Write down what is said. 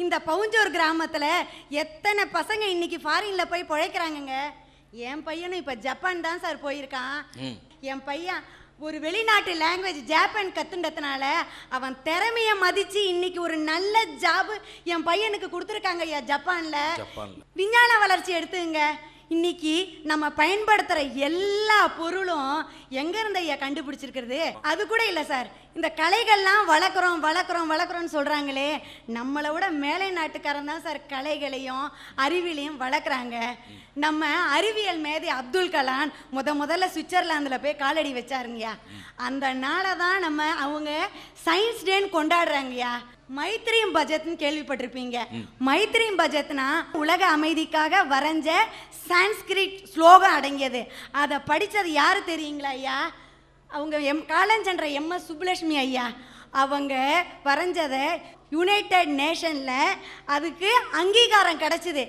இந்த பவுஞ்சூர் கிராமத்தில் எத்தனை பசங்க இன்னைக்கு ஃபாரின்ல போய் பிழைக்கிறாங்கங்க. என் பையனும் இப்போ ஜப்பான் தான் சார் போயிருக்கான். என் பையன் ஒரு வெளிநாட்டு லாங்குவேஜ் ஜப்பான் கத்துண்டதுனால அவன் திறமைய மதிச்சு இன்னைக்கு ஒரு நல்ல ஜாப் என் பையனுக்கு கொடுத்துருக்காங்க ஐயா ஜப்பான்ல. விஞ்ஞான வளர்ச்சி எடுத்துங்க. இன்னைக்கு நம்ம பயன்படுத்துற எல்லா பொருளும் எங்க இருந்து ஐயா கண்டுபிடிச்சிருக்கிறது? அது கூட இல்லை சார், இந்த கலைகள்லாம் வளர்க்குறோம் வளர்க்குறோம் வளர்க்குறோம்னு சொல்றாங்களே, நம்மளை விட மேலை நாட்டுக்காரன் தான் சார் கலைகளையும் அறிவியலையும் வளர்க்குறாங்க. நம்ம அறிவியல் மேதை அப்துல் கலாம் முதல்ல சுவிட்சர்லாந்தில் போய் காலடி வச்சாருங்கய்யா. அந்த நாளை தான் நம்ம அவங்க சயின்ஸ் டேன்னு கொண்டாடுறாங்கய்யா. மைத்ரீம் பட்ஜெட்னு கேள்விப்பட்டிருப்பீங்க. மைத்ரீம் பட்ஜெட்னா உலக அமைதிக்காக வரைஞ்ச சான்ஸ்கிரிட் ஸ்லோகம் அடங்கியது. அதை படித்தது யாரு தெரியுங்களா ஐயா? அவங்க காலஞ்சென்ற எம்எஸ் சுப்புலட்சுமி ஐயா. அவங்க வரைஞ்சதை யுனைடெட் நேஷனில் அதுக்கு அங்கீகாரம் கிடைச்சிது.